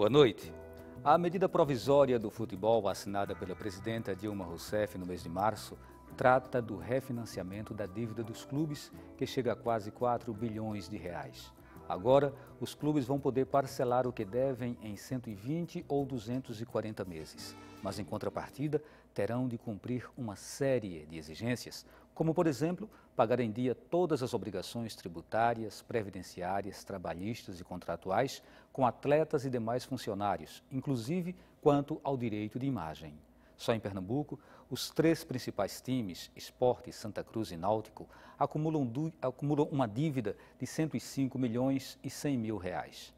Boa noite. A medida provisória do futebol assinada pela presidenta Dilma Rousseff no mês de março trata do refinanciamento da dívida dos clubes, que chega a quase 4 bilhões de reais. Agora, os clubes vão poder parcelar o que devem em 120 ou 240 meses, mas em contrapartida terão de cumprir uma série de exigências, como, por exemplo, pagar em dia todas as obrigações tributárias, previdenciárias, trabalhistas e contratuais com atletas e demais funcionários, inclusive quanto ao direito de imagem. Só em Pernambuco, os 3 principais times, Sport, Santa Cruz e Náutico, acumulam uma dívida de 105 milhões e 100 mil reais.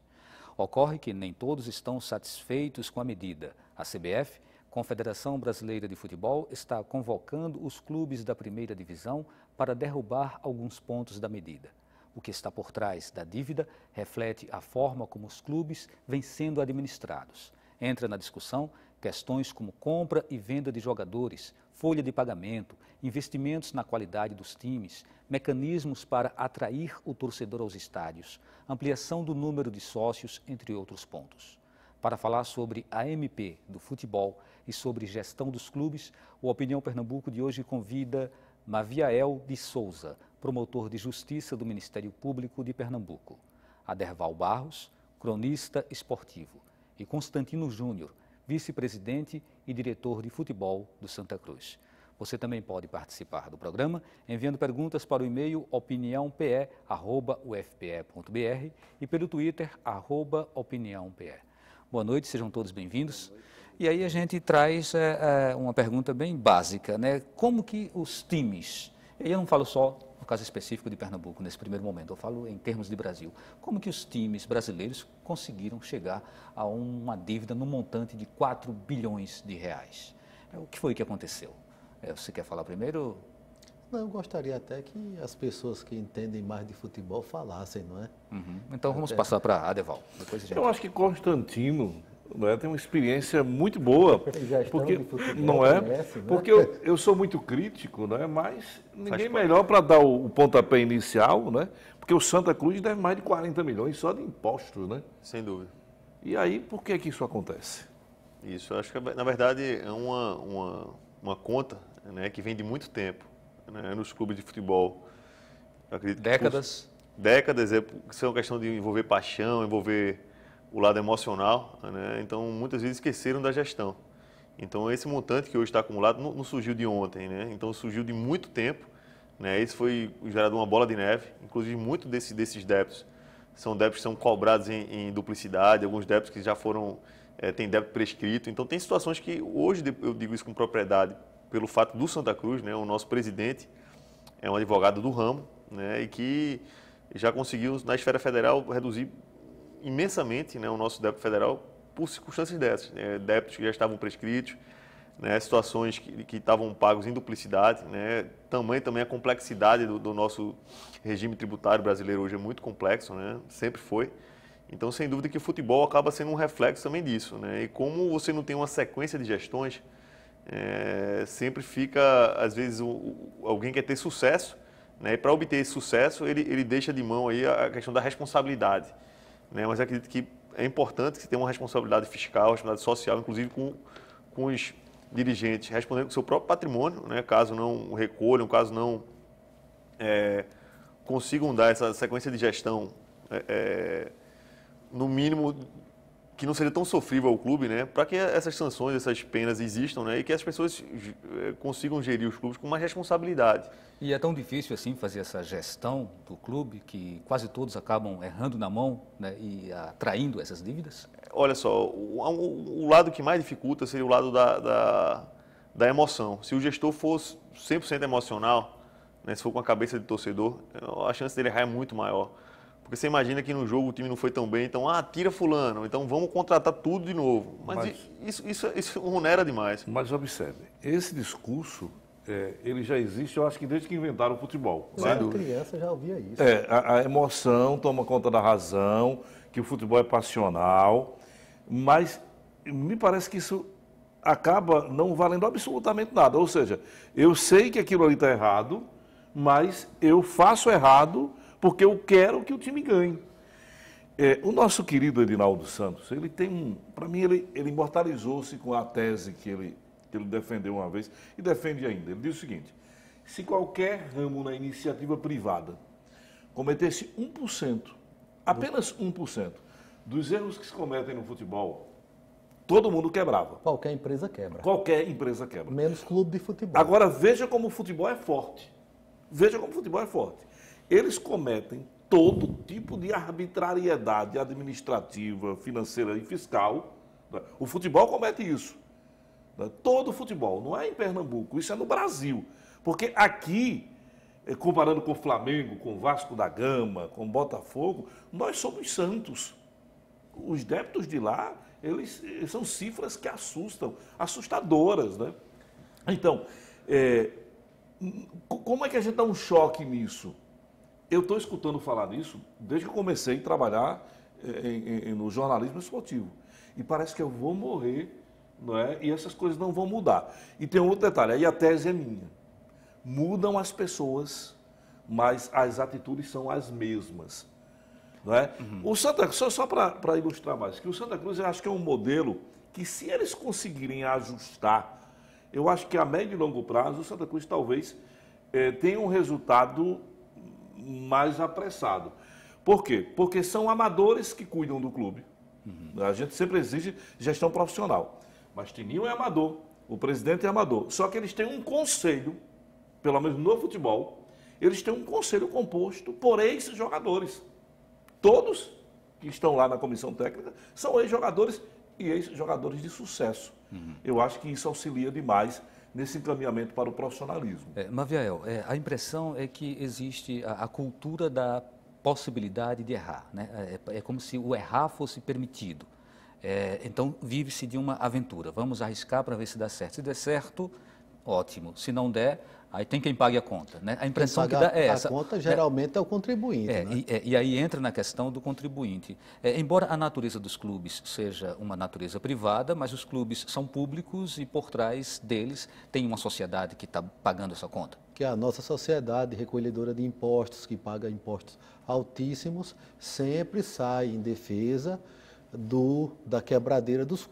Ocorre que nem todos estão satisfeitos com a medida. A CBF, Confederação Brasileira de Futebol, está convocando os clubes da primeira divisão para derrubar alguns pontos da medida. O que está por trás da dívida reflete a forma como os clubes vêm sendo administrados. Entra na discussão questões como compra e venda de jogadores, folha de pagamento, investimentos na qualidade dos times, mecanismos para atrair o torcedor aos estádios, ampliação do número de sócios, entre outros pontos. Para falar sobre a MP do futebol e sobre gestão dos clubes, o Opinião Pernambuco de hoje convida Maviael de Souza, promotor de justiça do Ministério Público de Pernambuco, Aderval Barros, cronista esportivo, e Constantino Júnior, vice-presidente e diretor de futebol do Santa Cruz. Você também pode participar do programa enviando perguntas para o e-mail opiniãope@ufpe.br e pelo Twitter @opiniãope. Boa noite, sejam todos bem-vindos. E aí a gente traz uma pergunta bem básica, né? Como que os times, e eu não falo só no caso específico de Pernambuco nesse primeiro momento, eu falo em termos de Brasil, como que os times brasileiros conseguiram chegar a uma dívida no montante de 4 bilhões de reais? O que foi que aconteceu? Você quer falar primeiro? Não, eu gostaria até que as pessoas que entendem mais de futebol falassem, não é? Uhum. Então vamos passar para Adeval. Depois a gente... Eu acho que Constantino, não é, tem uma experiência muito boa, porque não é, conhece, porque eu sou muito crítico, né, mas ninguém melhor para dar o pontapé inicial, né, porque o Santa Cruz deve mais de 40 milhões só de impostos, né? Sem dúvida. E aí, por que isso acontece? Isso, eu acho que na verdade é uma conta, né, que vem de muito tempo, né, nos clubes de futebol. Eu acredito décadas? Décadas, isso é uma questão de envolver paixão, envolver o lado emocional, né? Então muitas vezes esqueceram da gestão. Então esse montante que hoje está acumulado não surgiu de ontem, né? Então surgiu de muito tempo, né? Esse foi gerado uma bola de neve, inclusive muito desses débitos são débitos que são cobrados em duplicidade, alguns débitos que já foram, tem débito prescrito. Então tem situações que hoje, eu digo isso com propriedade, pelo fato do Santa Cruz, né? O nosso presidente é um advogado do ramo, né? E que já conseguiu na esfera federal reduzir imensamente, né, o nosso débito federal por circunstâncias dessas, né, débitos que já estavam prescritos, né, situações que estavam pagos em duplicidade, né, também a complexidade do nosso regime tributário brasileiro hoje é muito complexo, né, sempre foi. Então, sem dúvida que o futebol acaba sendo um reflexo também disso, né, e como você não tem uma sequência de gestões, sempre fica, às vezes, alguém quer ter sucesso, né, e para obter esse sucesso, ele deixa de mão aí a questão da responsabilidade. Mas eu acredito que é importante que você tenha uma responsabilidade fiscal, responsabilidade social, inclusive com os dirigentes, respondendo com o seu próprio patrimônio, né, caso não recolham, caso não consigam dar essa sequência de gestão, no mínimo, que não seja tão sofrível ao clube, né, para que essas sanções, essas penas existam, né, e que as pessoas consigam gerir os clubes com mais responsabilidade. E é tão difícil assim fazer essa gestão do clube que quase todos acabam errando na mão, né, e atraindo essas dívidas? Olha só, o lado que mais dificulta seria o lado da emoção. Se o gestor fosse 100% emocional, né, se for com a cabeça de torcedor, a chance dele errar é muito maior. Porque você imagina que no jogo o time não foi tão bem, então, tira fulano, então vamos contratar tudo de novo. Mas isso onera demais. Mas observe, esse discurso, ele já existe, eu acho que desde que inventaram o futebol. Quando era criança já ouvia isso. A emoção toma conta da razão, que o futebol é passional, mas me parece que isso acaba não valendo absolutamente nada. Ou seja, eu sei que aquilo ali está errado, mas eu faço errado porque eu quero que o time ganhe. O nosso querido Edinaldo Santos, ele tem para mim, ele imortalizou-se com a tese que ele defendeu uma vez e defende ainda. Ele diz o seguinte: se qualquer ramo na iniciativa privada cometesse 1%, apenas 1%, dos erros que se cometem no futebol, todo mundo quebrava. Qualquer empresa quebra. Qualquer empresa quebra. Menos clube de futebol. Agora, veja como o futebol é forte. Veja como o futebol é forte. Eles cometem todo tipo de arbitrariedade administrativa, financeira e fiscal. O futebol comete isso. Todo o futebol. Não é em Pernambuco, isso é no Brasil. Porque aqui, comparando com o Flamengo, com o Vasco da Gama, com o Botafogo, nós somos santos. Os débitos de lá, eles são cifras que assustam, assustadoras, né? Então, como é que a gente dá um choque nisso? Eu estou escutando falar nisso desde que eu comecei a trabalhar no jornalismo esportivo. E parece que eu vou morrer, não é? E essas coisas não vão mudar. E tem um outro detalhe, aí a tese é minha. Mudam as pessoas, mas as atitudes são as mesmas. Não é? O Santa Cruz, só para ilustrar mais, que o Santa Cruz eu acho que é um modelo que, se eles conseguirem ajustar, eu acho que a médio e longo prazo o Santa Cruz talvez tenha um resultado mais apressado. Por quê? Porque são amadores que cuidam do clube. A gente sempre exige gestão profissional. Mas Tininho é amador, o presidente é amador. Só que eles têm um conselho, pelo menos no futebol, eles têm um conselho composto por ex-jogadores. Todos que estão lá na comissão técnica são ex-jogadores e ex-jogadores de sucesso. Eu acho que isso auxilia demais nesse encaminhamento para o profissionalismo. Maviel, a impressão é que existe a cultura da possibilidade de errar, né? É como se o errar fosse permitido. Então, vive-se de uma aventura. Vamos arriscar para ver se dá certo. Se der certo, ótimo. Se não der, aí tem quem pague a conta, né? A impressão que dá é essa. A conta geralmente é o contribuinte, né? E aí entra na questão do contribuinte. Embora a natureza dos clubes seja uma natureza privada, mas os clubes são públicos e por trás deles tem uma sociedade que está pagando essa conta. Que a nossa sociedade recolhedora de impostos, que paga impostos altíssimos, sempre sai em defesa da quebradeira dos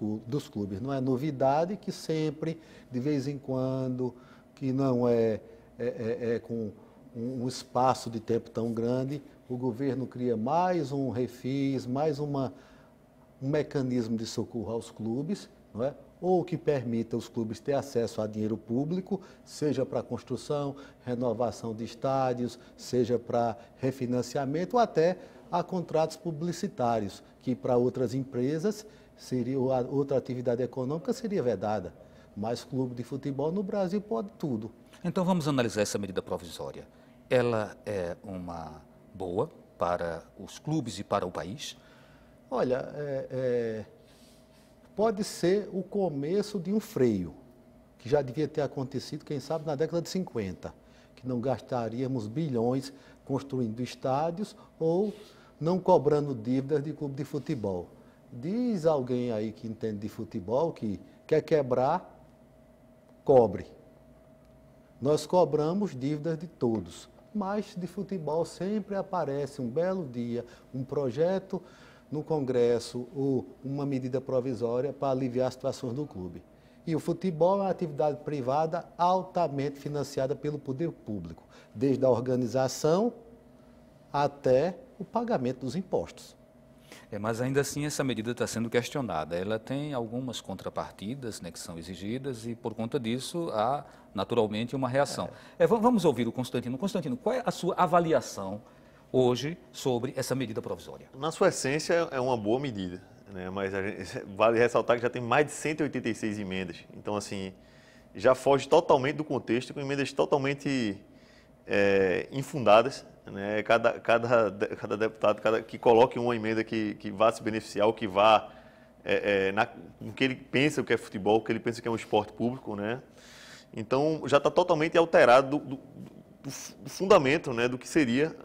clubes. Não é novidade que sempre, de vez em quando, que não é com um espaço de tempo tão grande, o governo cria mais um refis, mais um mecanismo de socorro aos clubes, não é? Ou que permita os clubes ter acesso a dinheiro público, seja para construção, renovação de estádios, seja para refinanciamento, ou até a contratos publicitários, que para outras empresas, outra atividade econômica seria vedada. Mas clube de futebol no Brasil pode tudo. Então vamos analisar essa medida provisória. Ela é uma boa para os clubes e para o país? Olha, pode ser o começo de um freio, que já devia ter acontecido, quem sabe, na década de 50, que não gastaríamos bilhões construindo estádios ou não cobrando dívidas de clube de futebol. Diz alguém aí que entende de futebol que quer quebrar, cobre. Nós cobramos dívidas de todos, mas de futebol sempre aparece um belo dia, um projeto no Congresso ou uma medida provisória para aliviar as situações do clube. E o futebol é uma atividade privada altamente financiada pelo poder público, desde a organização até o pagamento dos impostos. Mas ainda assim essa medida está sendo questionada. Ela tem algumas contrapartidas, né, que são exigidas e por conta disso há naturalmente uma reação. Vamos ouvir o Constantino. Constantino, qual é a sua avaliação hoje sobre essa medida provisória? Na sua essência é uma boa medida, né? Mas vale ressaltar que já tem mais de 186 emendas. Então, assim, já foge totalmente do contexto, com emendas totalmente infundadas. Né? Cada deputado que coloque uma emenda que vá se beneficiar, ou que vá no que ele pensa que é futebol, que ele pensa que é um esporte público, né? Então já está totalmente alterado do fundamento, né, do que seria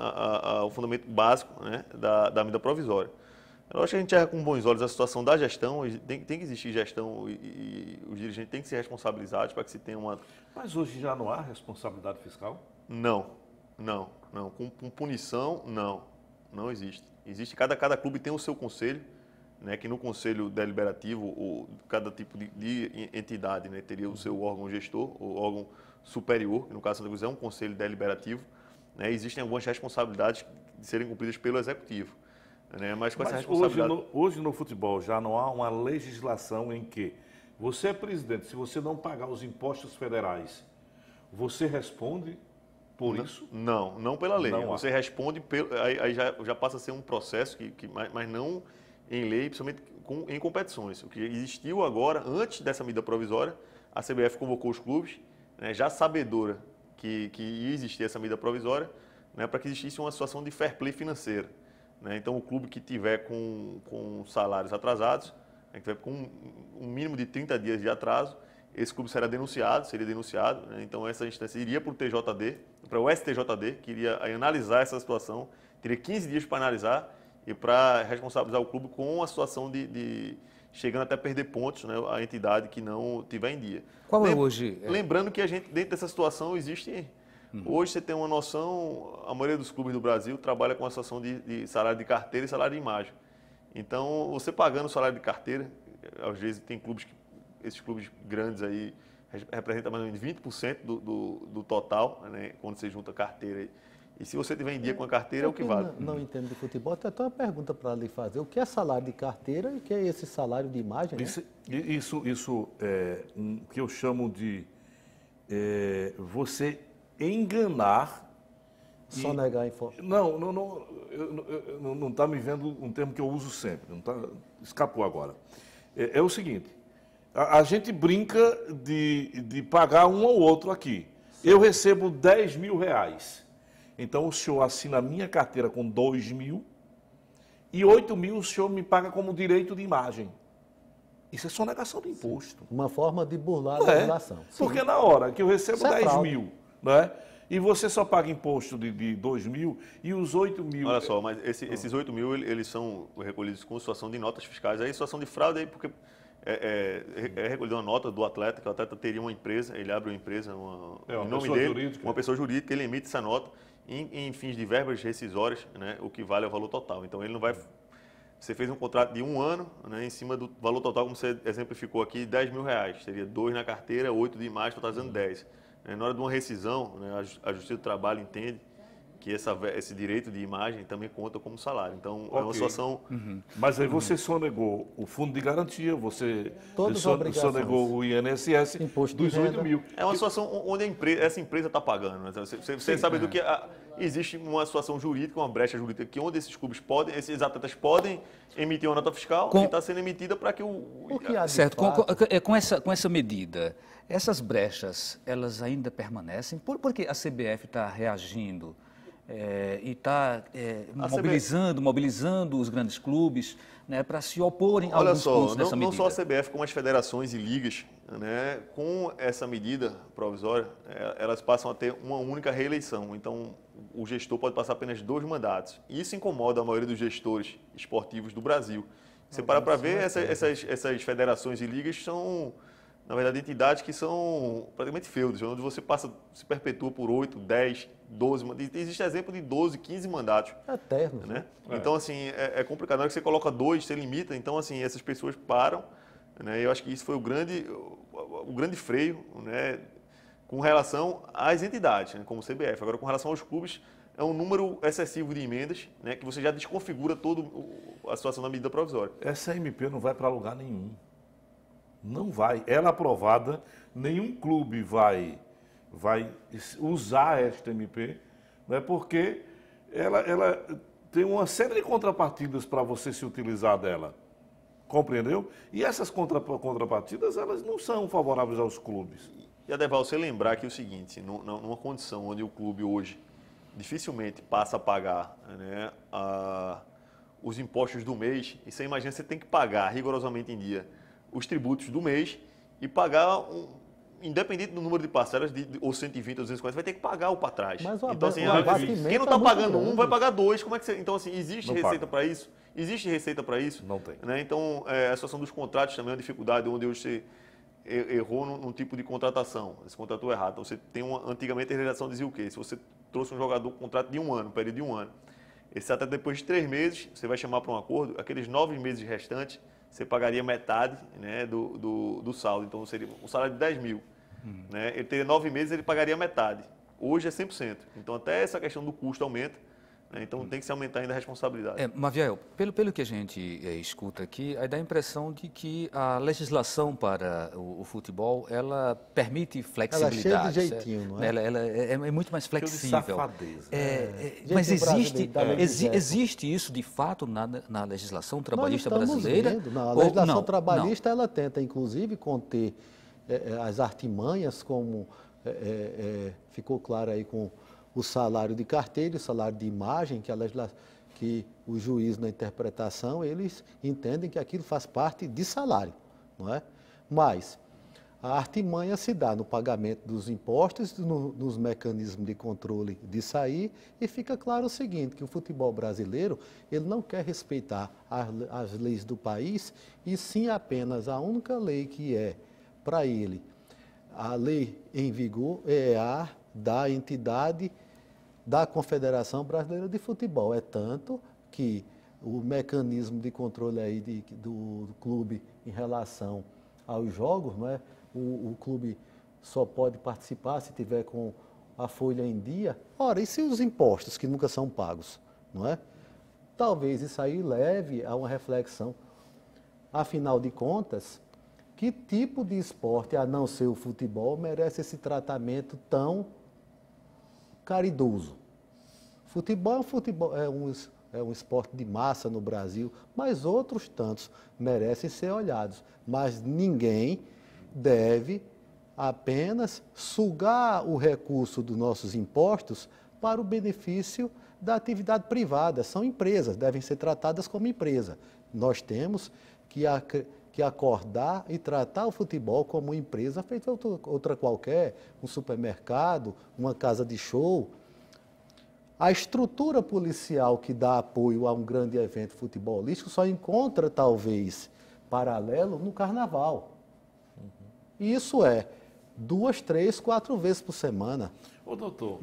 o fundamento básico, né, da medida provisória. Eu acho que a gente erra com bons olhos a situação da gestão, tem que existir gestão e os dirigentes têm que ser responsabilizados para que se tenha uma... Mas hoje já não há responsabilidade fiscal? Não. Com punição, não existe. Cada clube tem o seu conselho, né, que no conselho deliberativo, cada tipo de entidade, né, teria o seu órgão gestor, o órgão superior, que no caso da Santa Cruz é um conselho deliberativo, né, existem algumas responsabilidades de serem cumpridas pelo executivo. Né, mas com essa responsabilidade... hoje no futebol já não há uma legislação em que você é presidente, se você não pagar os impostos federais, você responde por isso? Não pela lei. Não você responde, aí já passa a ser um processo, mas não em lei, principalmente em competições. O que existiu agora, antes dessa medida provisória, a CBF convocou os clubes, né, já sabedora que ia existir essa medida provisória, né, para que existisse uma situação de fair play financeira. Né? Então, o clube que tiver com salários atrasados, né, que tiver com um mínimo de 30 dias de atraso, esse clube seria denunciado. Né? Então, essa instância iria para o TJD, para o STJD, que iria analisar essa situação, teria 15 dias para analisar e para responsabilizar o clube com a situação de chegando até perder pontos, né, a entidade que não tiver em dia. Qual é hoje? Lembrando que a gente, dentro dessa situação, existe... Hoje você tem uma noção, a maioria dos clubes do Brasil trabalha com a situação de salário de carteira e salário de imagem. Então, você pagando o salário de carteira, às vezes tem clubes, esses clubes grandes aí, representam mais ou menos 20% do total, né, quando você junta carteira. E se você tiver em dia com a carteira, é o que vale. Não entendo de futebol, tem até uma pergunta para lhe fazer. O que é salário de carteira e o que é esse salário de imagem? Né? Isso é um que eu chamo de você enganar. Sonegar informação. Não está me vendo um termo que eu uso sempre, não tá, escapou agora. É o seguinte, a gente brinca de pagar um ao outro aqui. Sim. Eu recebo 10 mil reais. Então o senhor assina a minha carteira com 2 mil e 8 mil o senhor me paga como direito de imagem. Isso é sonegação de imposto. Uma forma de burlar a legislação. Porque na hora que eu recebo Isso 10 mil, né? E você só paga imposto de 2 mil e os 8 mil... Olha só, mas esses 8 mil, eles são recolhidos com situação de notas fiscais. Aí, situação de fraude, aí, porque é recolhida uma nota do atleta, que o atleta teria uma empresa, ele abre uma empresa, em nome dele, uma pessoa jurídica, ele emite essa nota em fins de verbas rescisórias, né, o que vale é o valor total. Então, ele não vai... Você fez um contrato de 1 ano, né, em cima do valor total, como você exemplificou aqui, 10 mil reais. Seria 2 na carteira, 8 de imagem, totalizando 10. Na hora de uma rescisão, né, a Justiça do Trabalho entende que esse direito de imagem também conta como salário. Então, é uma situação... Mas aí você sonegou o fundo de garantia, você sonegou o INSS, imposto dos 8 mil. É uma situação onde essa empresa está pagando. Né? Você sabe do que... Existe uma situação jurídica, uma brecha jurídica, que onde esses atletas podem emitir uma nota fiscal e está sendo emitida para que o... Certo, com essa medida, essas brechas, elas ainda permanecem? Porque a CBF está reagindo e está mobilizando os grandes clubes, né, para se oporem a alguns pontos dessa medida? Não só a CBF, como as federações e ligas, né, com essa medida provisória, elas passam a ter uma única reeleição. Então, o gestor pode passar apenas 2 mandatos. E isso incomoda a maioria dos gestores esportivos do Brasil. Você para ver, essas federações e ligas são, na verdade, entidades que são praticamente feudos, onde você se perpetua por 8, 10, 12, existe exemplo de 12, 15 mandatos. Eternos. Né? Então, assim, é complicado. Na hora que você coloca 2, você limita, então, assim, essas pessoas param, né? Eu acho que isso foi o grande freio, né, com relação às entidades, né, como o CBF. Agora, com relação aos clubes, é um número excessivo de emendas, né, que você já desconfigura toda a situação da medida provisória. Essa MP não vai para lugar nenhum. Não vai. Ela aprovada, nenhum clube vai usar esta MP, né, porque ela tem uma série de contrapartidas para você se utilizar dela. Compreendeu? E essas contrapartidas, elas não são favoráveis aos clubes. E, Adeval, você lembrar que o seguinte, numa condição onde o clube hoje dificilmente passa a pagar, né, os impostos do mês, e você imagina, você tem que pagar rigorosamente em dia os tributos do mês e pagar, independente do número de parcelas, ou 120 ou 240, vai ter que pagar o para trás. Mas então, assim, quem não está pagando um, vai pagar 2. Como é que você... Então, assim, existe não receita para isso? Existe receita para isso? Não tem. Né? Então, a situação dos contratos também é uma dificuldade, onde hoje você errou num tipo de contratação, você contratou errado. Então, você tem antigamente a legislação dizia o quê? Se você trouxe um jogador com contrato de 1 ano, período de 1 ano, Até depois de 3 meses, você vai chamar para um acordo, aqueles 9 meses restantes, você pagaria metade, né, do saldo. Então, seria um salário de 10 mil. Né? Ele teria 9 meses, ele pagaria metade. Hoje é 100%. Então, até essa questão do custo aumenta. Então, tem que se aumentar ainda a responsabilidade. Maviel, pelo que a gente escuta aqui, aí dá a impressão de que a legislação para o futebol, ela permite flexibilidade. Ela é cheia de jeitinho, não é? Ela é muito mais flexível. Safadeza. Mas existe isso, de fato, na legislação trabalhista brasileira? Vendo. Não, a legislação trabalhista, ela tenta, inclusive, conter as artimanhas, como ficou claro aí com o salário de carteira, o salário de imagem, que o juiz na interpretação, eles entendem que aquilo faz parte de salário, não é? Mas a artimanha se dá no pagamento dos impostos, nos mecanismos de controle disso aí, e fica claro o seguinte, que o futebol brasileiro, ele não quer respeitar as leis do país, e sim apenas a única lei que é, para ele, a lei em vigor é a da entidade da Confederação Brasileira de Futebol. É tanto que o mecanismo de controle aí do clube em relação aos jogos, não é? O clube só pode participar se tiver com a folha em dia. Ora, e se os impostos que nunca são pagos, não é? Talvez isso aí leve a uma reflexão. Afinal de contas, que tipo de esporte, a não ser o futebol, merece esse tratamento tão caridoso? Futebol é um esporte de massa no Brasil, mas outros tantos merecem ser olhados. Mas ninguém deve apenas sugar o recurso dos nossos impostos para o benefício da atividade privada. São empresas, devem ser tratadas como empresa. Nós temos que acordar e tratar o futebol como empresa feita outra qualquer, um supermercado, uma casa de show. A estrutura policial que dá apoio a um grande evento futebolístico só encontra, talvez, paralelo no carnaval. E isso é 2, 3, 4 vezes por semana. Ô, doutor.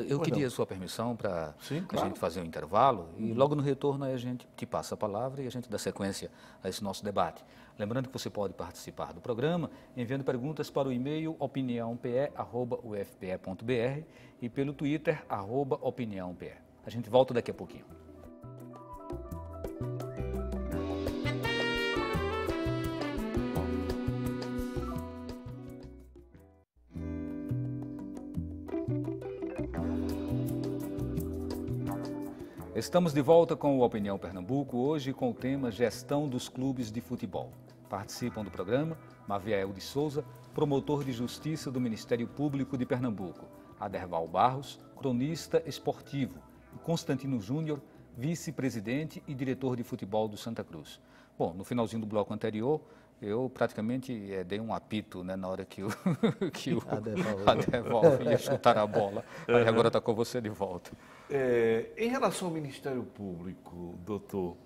Eu queria a sua permissão para a gente fazer um intervalo e logo no retorno aí a gente te passa a palavra e a gente dá sequência a esse nosso debate. Lembrando que você pode participar do programa enviando perguntas para o e-mail opiniãope@ufpe.br e pelo Twitter @opiniãope. A gente volta daqui a pouquinho. Estamos de volta com o Opinião Pernambuco, hoje com o tema Gestão dos Clubes de Futebol. Participam do programa Maviel de Souza, promotor de Justiça do Ministério Público de Pernambuco, Aderval Barros, cronista esportivo, e Constantino Júnior, vice-presidente e diretor de futebol do Santa Cruz. Bom, no finalzinho do bloco anterior, eu praticamente dei um apito, né, na hora que o Aderval ia chutar a bola. Aí agora está com você de volta. Em relação ao Ministério Público, doutor,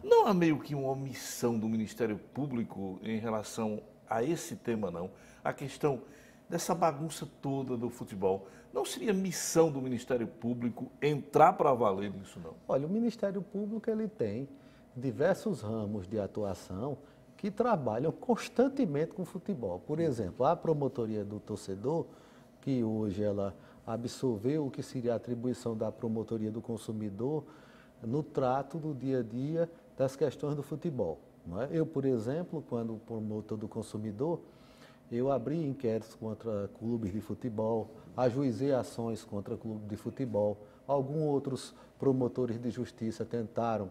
não há meio que uma omissão do Ministério Público em relação a esse tema, não? A questão dessa bagunça toda do futebol. Não seria missão do Ministério Público entrar para valer nisso, não? Olha, o Ministério Público ele tem diversos ramos de atuação que trabalham constantemente com o futebol. Por exemplo, a promotoria do torcedor, que hoje ela absorveu o que seria a atribuição da promotoria do consumidor no trato do dia a dia das questões do futebol. Não é? Eu, por exemplo, quando promotor do consumidor, eu abri inquéritos contra clubes de futebol, ajuizei ações contra clubes de futebol, alguns outros promotores de justiça tentaram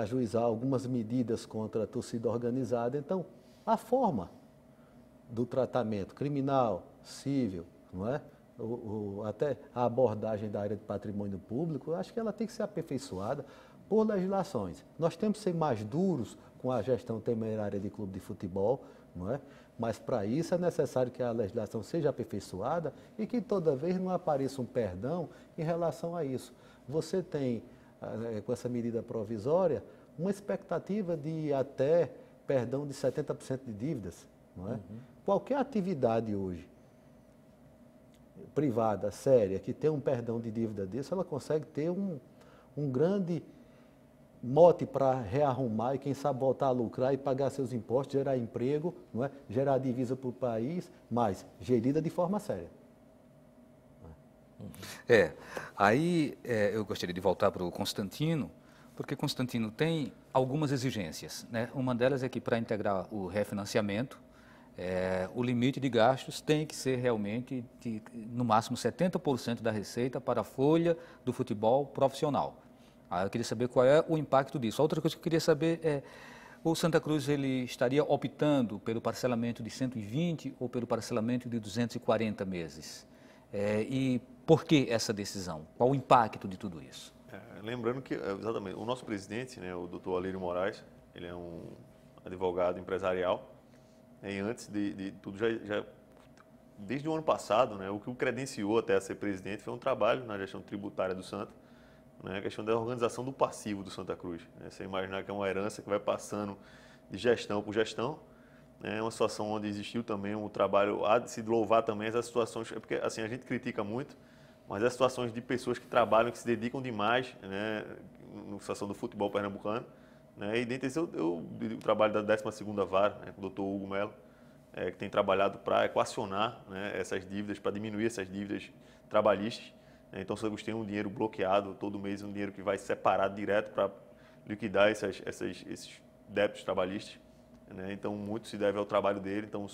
ajuizar algumas medidas contra a torcida organizada. Então, a forma do tratamento criminal, civil, não é? Até a abordagem da área de patrimônio público, eu acho que ela tem que ser aperfeiçoada por legislações. Nós temos que ser mais duros com a gestão temerária de clube de futebol, não é? Mas para isso é necessário que a legislação seja aperfeiçoada e que toda vez não apareça um perdão em relação a isso. Você tem, com essa medida provisória, uma expectativa de até perdão de 70% de dívidas, não é? Qualquer atividade hoje privada, séria, que tem um perdão de dívida desse, ela consegue ter um grande mote para rearrumar e, quem sabe, voltar a lucrar e pagar seus impostos, gerar emprego, não é? Gerar divisa para o país, mas gerida de forma séria. Eu gostaria de voltar para o Constantino, porque Constantino tem algumas exigências, né? Uma delas é que, para integrar o refinanciamento, o limite de gastos tem que ser realmente no máximo 70% da receita para a folha do futebol profissional. Eu queria saber qual é o impacto disso. A outra coisa que eu queria saber é, o Santa Cruz ele estaria optando pelo parcelamento de 120 ou pelo parcelamento de 240 meses? E por que essa decisão? Qual o impacto de tudo isso? Lembrando que, exatamente, o nosso presidente, né, o doutor Alírio Moraes, ele é um advogado empresarial, e antes de tudo, desde o ano passado, né, o que o credenciou até a ser presidente foi um trabalho na gestão tributária do Santa, né, a questão da organização do passivo do Santa Cruz. Né, você imaginar que é uma herança que vai passando de gestão por gestão, é uma situação onde existiu também um trabalho, há de se louvar também essas situações, porque assim, a gente critica muito, mas as situações de pessoas que trabalham, que se dedicam demais, né, na situação do futebol pernambucano, né, e dentre isso o trabalho da 12ª Vara, né, com o doutor Hugo Melo, que tem trabalhado para equacionar, né, essas dívidas, para diminuir essas dívidas trabalhistas. Então, o Santa Cruz tem um dinheiro bloqueado todo mês, um dinheiro que vai separado direto para liquidar esses débitos trabalhistas. Né? Então, muito se deve ao trabalho dele. Então,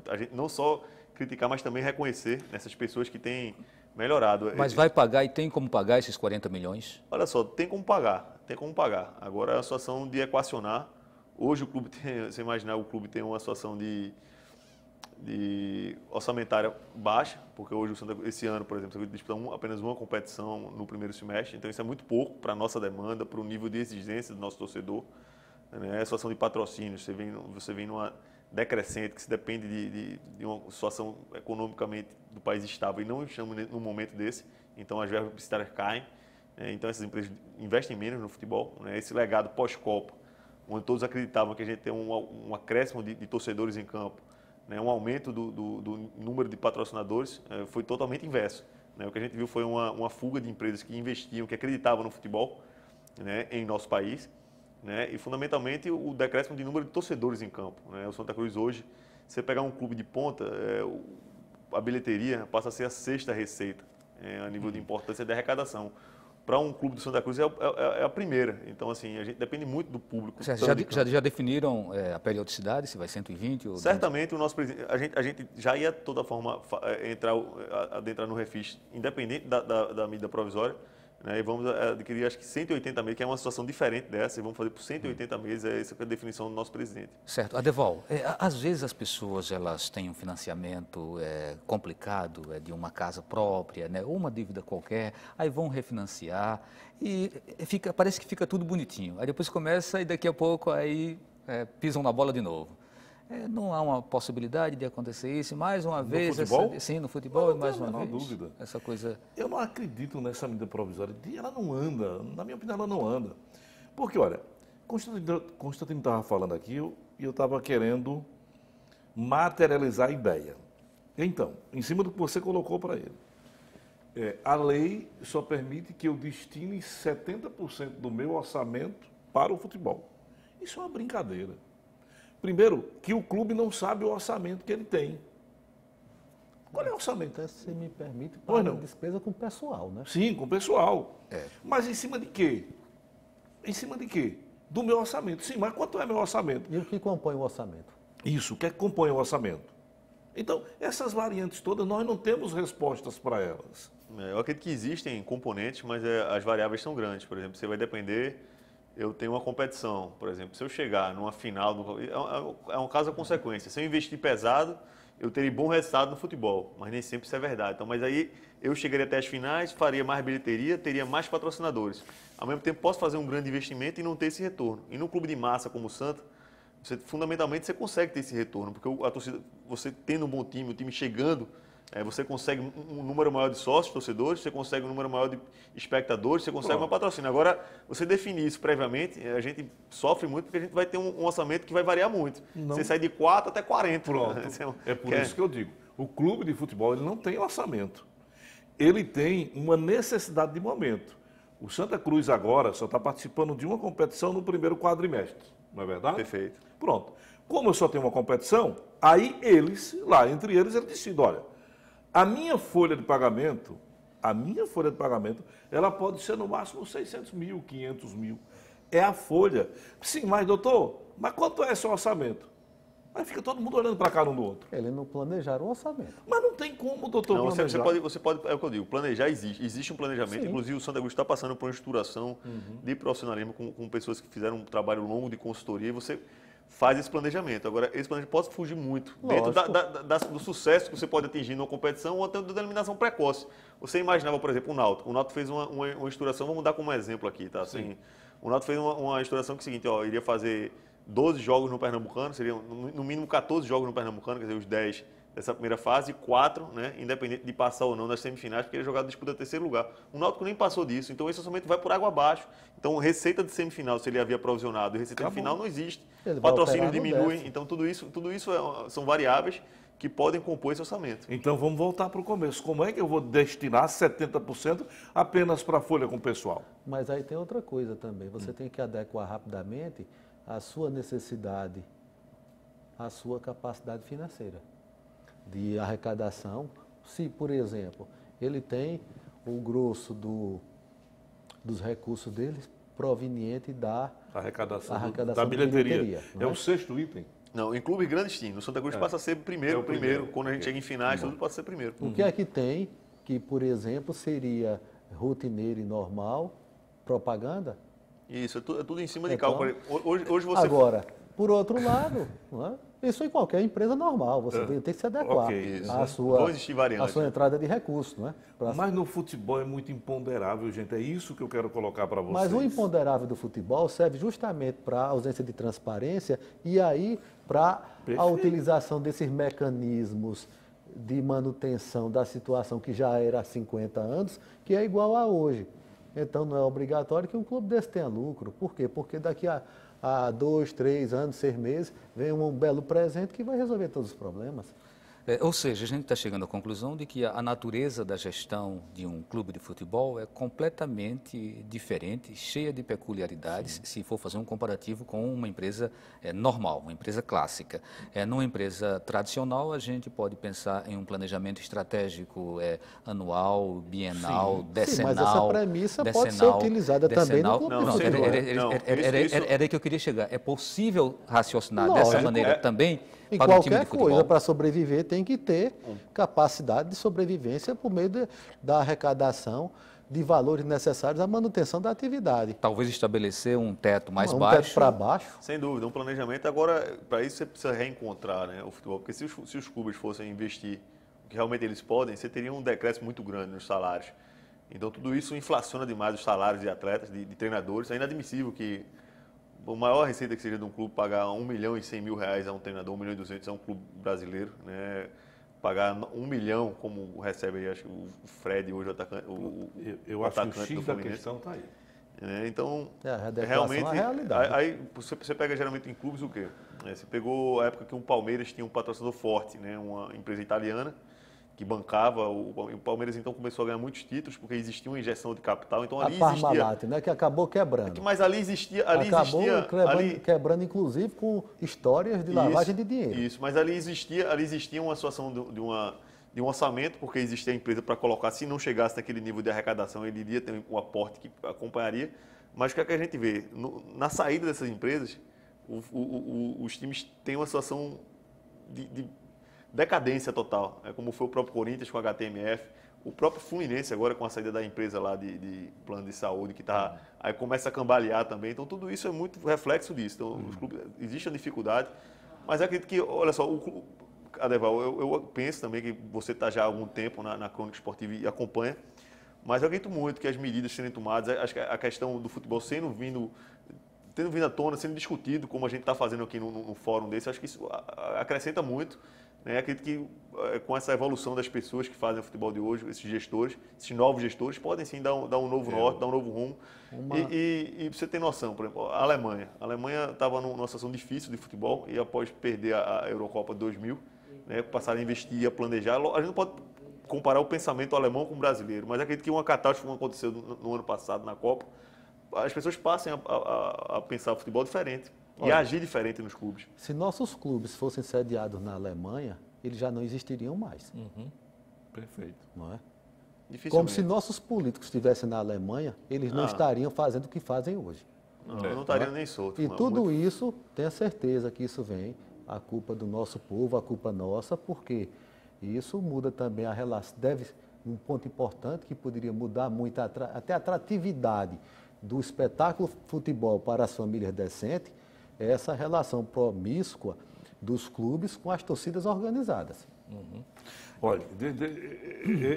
a gente não só criticar, mas também reconhecer essas pessoas que têm melhorado. Mas vai pagar e tem como pagar esses 40 milhões? Olha só, tem como pagar, tem como pagar. Agora, a situação de equacionar. Hoje, o clube tem, você imaginar, o clube tem uma situação de orçamentária baixa, porque hoje, esse ano, por exemplo, você disputa apenas uma competição no primeiro semestre, então isso é muito pouco para a nossa demanda, para o nível de exigência do nosso torcedor. Né? A situação de patrocínio, você vem numa decrescente, que se depende de uma situação economicamente do país estável, e não estamos num momento desse, então as verbas publicitárias caem, né? Então essas empresas investem menos no futebol, né? Esse legado pós-Copa, onde todos acreditavam que a gente tem um acréscimo de torcedores em campo, né, um aumento do número de patrocinadores, foi totalmente inverso. Né? O que a gente viu foi uma fuga de empresas que investiam, que acreditavam no futebol, né, em nosso país, né, e fundamentalmente o decréscimo de número de torcedores em campo. Né? O Santa Cruz hoje, se você pegar um clube de ponta, a bilheteria passa a ser a 6ª receita, a nível de importância de arrecadação. Para um clube do Santa Cruz é a primeira. Então, assim, a gente depende muito do público. Já definiram a periodicidade, se vai 120 ou... Certamente, o nosso presidente, a gente já ia, de toda forma, adentrar no refis, independente da medida provisória, né, e vamos adquirir, acho que 180 meses, que é uma situação diferente dessa, e vamos fazer por 180 meses, essa é a definição do nosso presidente. Certo. Adeval, às vezes as pessoas elas têm um financiamento complicado, de uma casa própria, né, ou uma dívida qualquer, aí vão refinanciar e parece que fica tudo bonitinho. Aí depois começa e daqui a pouco aí pisam na bola de novo. Não há uma possibilidade de acontecer isso mais uma vez? Futebol? Sim, no futebol, não, mais uma vez. Dúvida. Essa coisa... Eu não acredito nessa medida provisória. Ela não anda. Na minha opinião, ela não anda. Porque, olha, Constantino estava falando aqui e eu estava querendo materializar a ideia. Então, em cima do que você colocou para ele, a lei só permite que eu destine 70% do meu orçamento para o futebol. Isso é uma brincadeira. Primeiro, que o clube não sabe o orçamento que ele tem. Qual é o orçamento? Até, se me permite, paga despesa com o pessoal, né? Sim, com o pessoal. Mas em cima de quê? Em cima de quê? Do meu orçamento. Sim, mas quanto é meu orçamento? E o que compõe o orçamento? Isso, o que é que compõe o orçamento? Então, essas variantes todas, nós não temos respostas para elas. Eu acredito que existem componentes, mas as variáveis são grandes. Por exemplo, você vai depender... Eu tenho uma competição, por exemplo, se eu chegar numa final, é um caso a consequência. Se eu investir pesado, eu teria bom resultado no futebol, mas nem sempre isso é verdade. Então, mas aí eu chegaria até as finais, faria mais bilheteria, teria mais patrocinadores. Ao mesmo tempo, posso fazer um grande investimento e não ter esse retorno. E num clube de massa como o Santa, fundamentalmente você consegue ter esse retorno, porque a torcida, você tendo um bom time, o time chegando, você consegue um número maior de sócios, torcedores, você consegue um número maior de espectadores, você consegue uma patrocínio. Agora, você definir isso previamente, a gente sofre muito porque a gente vai ter um orçamento que vai variar muito. Não. Você sai de 4 até 40. Pronto. É por isso que eu digo. O clube de futebol ele não tem orçamento. Ele tem uma necessidade de momento. O Santa Cruz agora só está participando de uma competição no primeiro quadrimestre, não é verdade? Perfeito. Pronto. Como eu só tenho uma competição, aí eles, lá entre eles decidem, olha, a minha folha de pagamento, ela pode ser no máximo 600 mil, 500 mil. É a folha. Sim, mas doutor, mas quanto é esse orçamento? Aí fica todo mundo olhando para a cara um do outro. Eles não planejaram o orçamento. Mas não tem como, doutor, Não, planejar. você pode, é o que eu digo, planejar existe. Existe um planejamento. Sim. Inclusive, o Santa Cruz está passando por uma estruturação de profissionalismo com pessoas que fizeram um trabalho longo de consultoria e você faz esse planejamento. Agora, esse planejamento pode fugir muito dentro do sucesso que você pode atingir numa competição ou até da eliminação precoce. Você imaginava, por exemplo, o Náutico. O Náutico fez uma estruturação, vamos dar como exemplo aqui, tá? Assim, o Náutico fez uma estruturação que é o seguinte, ó, iria fazer 12 jogos no Pernambucano, seriam no mínimo 14 jogos no Pernambucano, quer dizer, os 10 dessa primeira fase, 4, né, independente de passar ou não nas semifinais, porque ele jogar disputa terceiro lugar. O Náutico nem passou disso, então esse orçamento vai por água abaixo. Então, receita de semifinal, se ele havia provisionado, e receita de final não existe. O patrocínio diminui, então tudo isso são variáveis que podem compor esse orçamento. Então, vamos voltar para o começo. Como é que eu vou destinar 70% apenas para a folha com o pessoal? Mas aí tem outra coisa também. Você tem que adequar rapidamente a sua necessidade, a sua capacidade financeira de arrecadação. Se, por exemplo, ele tem o grosso dos recursos deles proveniente da arrecadação da da bilheteria. não É o sexto item. Não, em clubes grandes sim. No Santa Cruz passa a ser primeiro. Quando a gente chega em finais, tudo passa a ser primeiro. O que é que tem que, por exemplo, seria rotineiro e normal, propaganda? Isso, é tudo em cima de Então, cálculo. Hoje você... Agora, por outro lado, não é? Isso em qualquer empresa normal, você tem que se adequar ok, à Vão existir à variantes, sua né? entrada de recursos. Não é? Mas no futebol é muito imponderável, gente. É isso que eu quero colocar para vocês. Mas o imponderável do futebol serve justamente para a ausência de transparência e aí para a utilização desses mecanismos de manutenção da situação que já era há 50 anos, que é igual a hoje. Então não é obrigatório que um clube desse tenha lucro. Por quê? Porque daqui a 2, 3 anos, 6 meses, vem um belo presente que vai resolver todos os problemas. Ou seja, a gente está chegando à conclusão de que a natureza da gestão de um clube de futebol é completamente diferente, cheia de peculiaridades, se for fazer um comparativo com uma empresa normal, uma empresa clássica. Numa empresa tradicional, a gente pode pensar em um planejamento estratégico anual, bienal, decenal. Sim, mas essa premissa pode ser utilizada também no clube de futebol. Era aí que eu queria chegar. É possível raciocinar Lógico. dessa maneira também Em para um time de qualquer futebol? coisa, para sobreviver, tem que ter capacidade de sobrevivência por meio da arrecadação de valores necessários à manutenção da atividade. Talvez estabelecer um teto mais Um baixo. teto para baixo. Sem dúvida, um planejamento. Agora, para isso você precisa reencontrar, né, o futebol, porque se os clubes fossem investir o que realmente eles podem, você teria um decréscimo muito grande nos salários. Então, tudo isso inflaciona demais os salários de atletas, de treinadores. É inadmissível que a maior receita que seria de um clube pagar R$1 milhão e 100 mil a um treinador, R$1 milhão e 200 a um clube brasileiro, né? Pagar R$1 milhão, como recebe aí, acho que o Fred hoje, o atacante, Eu o acho que o atacante X do da Fluminense. questão está aí. Então, A adequação realmente, à realidade. aí você pega geralmente em clubes o quê? Você pegou a época que o Palmeiras tinha um patrocinador forte, né? Uma empresa italiana que bancava, o Palmeiras então começou a ganhar muitos títulos porque existia uma injeção de capital, então ali A Parmalat, né, que acabou quebrando. Mas ali existia... Acabou quebrando, inclusive, com histórias de lavagem de dinheiro. Isso, mas ali existia uma situação de um orçamento, porque existia a empresa para colocar, se não chegasse naquele nível de arrecadação, ele iria ter um aporte que acompanharia. Mas o que é que a gente vê? Na saída dessas empresas, os times têm uma situação de decadência total, como foi o próprio Corinthians com a HTMF, o próprio Fluminense agora com a saída da empresa lá de plano de saúde, que tá, aí começa a cambalear também, então tudo isso é muito reflexo disso, então os clubes, existe a dificuldade, mas eu acredito que, olha só, Adeval, eu penso também que você está já há algum tempo na crônica esportiva e acompanha, mas eu acredito muito que as medidas serem tomadas, acho que a questão do futebol tendo vindo à tona, sendo discutido, como a gente está fazendo aqui no fórum desse, acho que isso acrescenta muito. Acredito que com essa evolução das pessoas que fazem o futebol de hoje, esses gestores, esses novos gestores, podem sim dar um novo norte, dar um novo rumo. E você tem noção, por exemplo, a Alemanha estava numa situação difícil de futebol e após perder a Eurocopa de 2000, né, passaram a investir, a planejar. A gente não pode comparar o pensamento alemão com o brasileiro, mas acredito que uma catástrofe aconteceu no ano passado na Copa, as pessoas passem a pensar o futebol diferente e a agir diferente nos clubes. Se nossos clubes fossem sediados na Alemanha, eles já não existiriam mais. Perfeito. Não é? Dificilmente. Como se nossos políticos estivessem na Alemanha, eles não estariam fazendo o que fazem hoje. Não estaria nem solto. E tudo isso, tenha certeza que isso vem a culpa do nosso povo, a culpa nossa, porque isso muda também a relação. Um ponto importante que poderia mudar muito até a atratividade do espetáculo futebol para as famílias decentes, é essa relação promíscua dos clubes com as torcidas organizadas. Olha,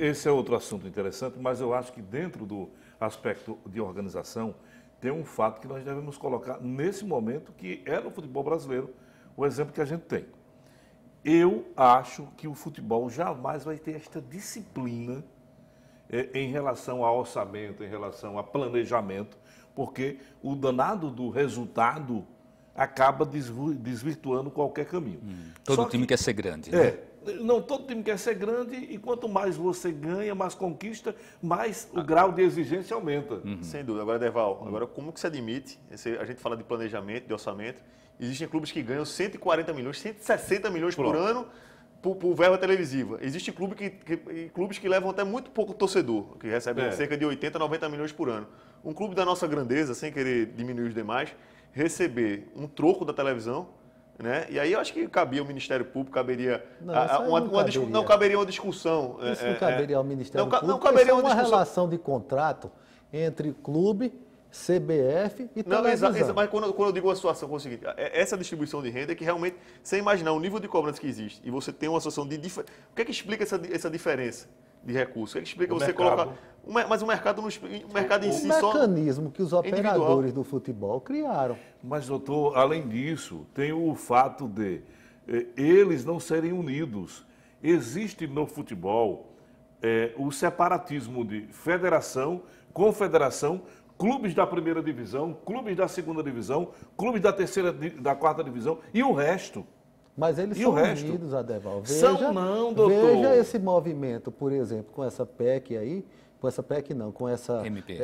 esse é outro assunto interessante, mas eu acho que dentro do aspecto de organização, tem um fato que nós devemos colocar nesse momento, que é no futebol brasileiro, o exemplo que a gente tem. Eu acho que o futebol jamais vai ter esta disciplina em relação ao orçamento, em relação a planejamento, porque o danado do resultado acaba desvirtuando qualquer caminho. Todo time quer ser grande, né? Não, todo time quer ser grande e quanto mais você ganha, mais conquista, mais o grau de exigência aumenta. Sem dúvida. Agora, Deval, agora como que se admite, a gente fala de planejamento, de orçamento, existem clubes que ganham 140 milhões, 160 milhões por ano por verba televisiva. Existem clubes que levam até muito pouco torcedor, que recebem cerca de 80, 90 milhões por ano. Um clube da nossa grandeza, sem querer diminuir os demais, receber um troco da televisão, né? E aí eu acho que cabia o Ministério Público, caberia caberia uma discussão. Isso não caberia ao Ministério Público. Não caberia uma relação de contrato entre clube, CBF e televisão. Mas quando eu digo uma situação, é o seguinte, essa distribuição de renda é que realmente, sem imaginar o nível de cobrança que existe, e você tem uma situação de diferença. O que é que explica essa diferença de recursos? O que é que explica você colocar... Mas o mercado em si só... O mecanismo que os operadores do futebol criaram. Mas, doutor, além disso, tem o fato de eles não serem unidos. Existe no futebol o separatismo de federação, confederação, clubes da primeira divisão, clubes da segunda divisão, clubes da terceira, da quarta divisão e o resto. Mas eles são unidos, Adeval. São não, doutor. Veja esse movimento, por exemplo, com essa PEC aí, com essa PEC não, com essa MP,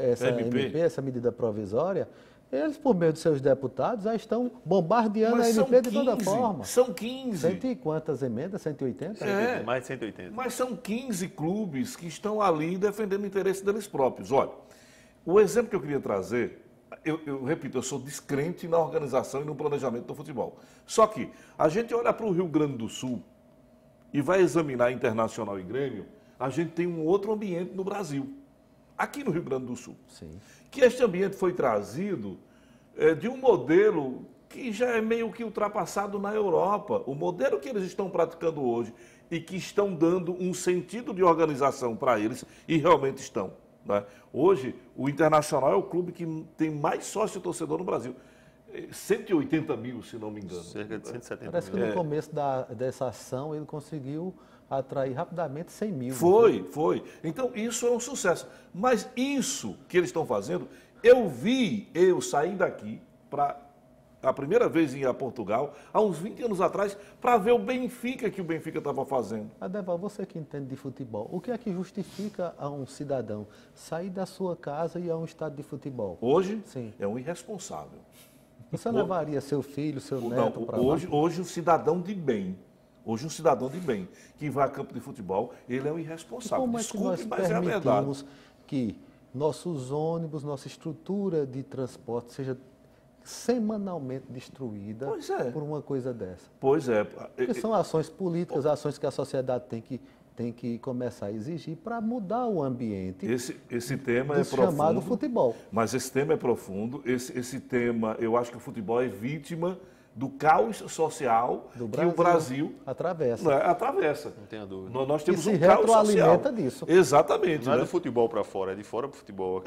essa medida provisória, eles, por meio de seus deputados, já estão bombardeando a MP de toda forma. São 15. Cento e quantas emendas? 180? Mais de 180. Mas são 15 clubes que estão ali defendendo o interesse deles próprios. Olha, o exemplo que eu queria trazer, eu repito, eu sou descrente na organização e no planejamento do futebol. Só que a gente olha para o Rio Grande do Sul e vai examinar Internacional e Grêmio, a gente tem um outro ambiente no Brasil, aqui no Rio Grande do Sul. Sim. Que este ambiente foi trazido de um modelo que já é meio que ultrapassado na Europa. O modelo que eles estão praticando hoje e que estão dando um sentido de organização para eles, e realmente estão. Né? Hoje, o Internacional é o clube que tem mais sócio-torcedor no Brasil. 180 mil, se não me engano. Cerca de 170 Parece mil. que no começo dessa ação ele conseguiu atrair rapidamente 100 mil. Foi. Então, isso é um sucesso. Mas isso que eles estão fazendo, eu saí daqui para a primeira vez ir a Portugal, há uns 20 anos atrás, para ver o Benfica que o Benfica estava fazendo. Adeval, você que entende de futebol, o que é que justifica a um cidadão sair da sua casa e ir a um estádio de futebol? Hoje, sim, é um irresponsável. Você levaria seu filho, seu neto para lá? Hoje, o cidadão de bem, que vai a campo de futebol, ele é um irresponsável. Como é que nós permitimos que nossos ônibus, nossa estrutura de transporte seja semanalmente destruída por uma coisa dessa? Pois é. Porque são ações políticas, ações que a sociedade tem que começar a exigir para mudar o ambiente. Esse tema é profundo. Chamado futebol. Mas esse tema é profundo. Esse tema, eu acho que o futebol é vítima do caos social que o Brasil atravessa. Atravessa. Não tenha dúvida. Nós temos um caos social. retroalimenta disso. Exatamente. Não é do futebol para fora, é de fora para o futebol.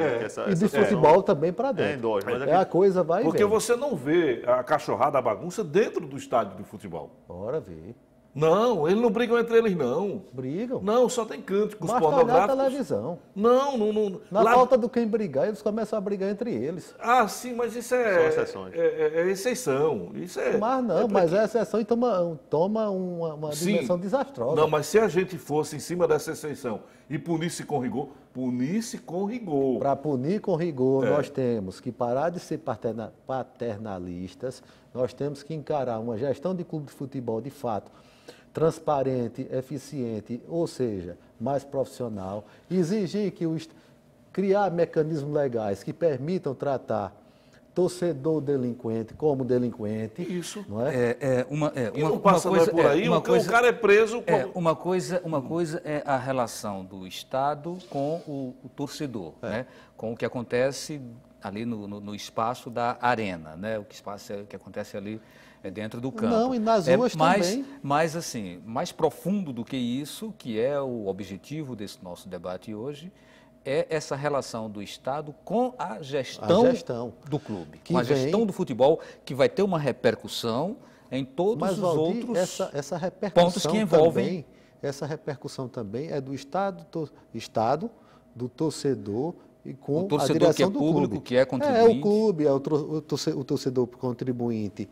E de futebol também para dentro. A coisa vai Porque você não vê a cachorrada, a bagunça dentro do estádio de futebol. Ora, vê. Não, eles não brigam entre eles, não. Brigam. Não, só tem cânticos Basta olhar a pornográficos. televisão. Não. Na falta do quem brigar, eles começam a brigar entre eles. Ah, sim, mas isso São exceções. é exceção. Isso é, Mas não, mas é exceção e toma uma dimensão desastrosa. Não, mas se a gente fosse em cima dessa exceção e punisse com rigor, Para punir com rigor, nós temos que parar de ser paternalistas, nós temos que encarar uma gestão de clube de futebol, de fato, transparente, eficiente, ou seja, mais profissional, exigir que criar mecanismos legais que permitam tratar torcedor delinquente como delinquente. Isso. Não é? E não passa mais por aí, o cara é preso. Uma coisa é a relação do Estado com o torcedor, né? Com o que acontece ali no espaço da arena, né? O que acontece ali dentro do campo. Não, e nas ruas também. Mas, assim, mais profundo do que isso, que é o objetivo desse nosso debate hoje, é essa relação do Estado com a gestão do clube, com a gestão do futebol, que vai ter uma repercussão em todos os outros essa repercussão pontos que envolvem. Também, essa repercussão também é do Estado, do torcedor e com o torcedor a direção que é público, do clube. Que é contribuinte. É o clube, é o torcedor contribuinte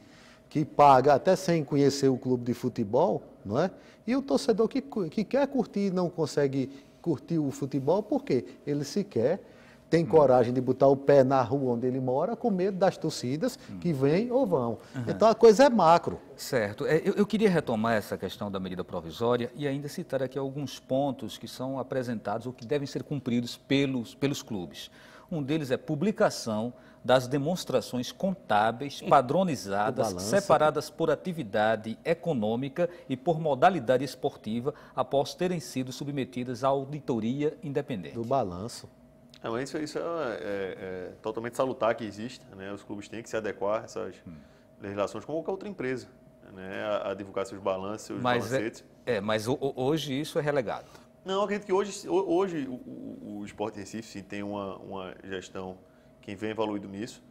que paga até sem conhecer o clube de futebol, não é? E o torcedor que quer curtir e não consegue curtir o futebol porque ele sequer tem coragem de botar o pé na rua onde ele mora com medo das torcidas que vêm ou vão. Então a coisa é macro. Certo. Eu queria retomar essa questão da medida provisória e ainda citar aqui alguns pontos que são apresentados ou que devem ser cumpridos pelos clubes. Um deles é publicação das demonstrações contábeis padronizadas, separadas por atividade econômica e por modalidade esportiva, após terem sido submetidas à auditoria independente. Do balanço. Mas isso é totalmente salutar que existe, né? Os clubes têm que se adequar a essas legislações como qualquer outra empresa, né? A divulgar seus balanços, seus balancetes. Mas hoje isso é relegado. Não, eu acredito que hoje o Sport Recife sim, tem uma gestão que vem evoluindo nisso.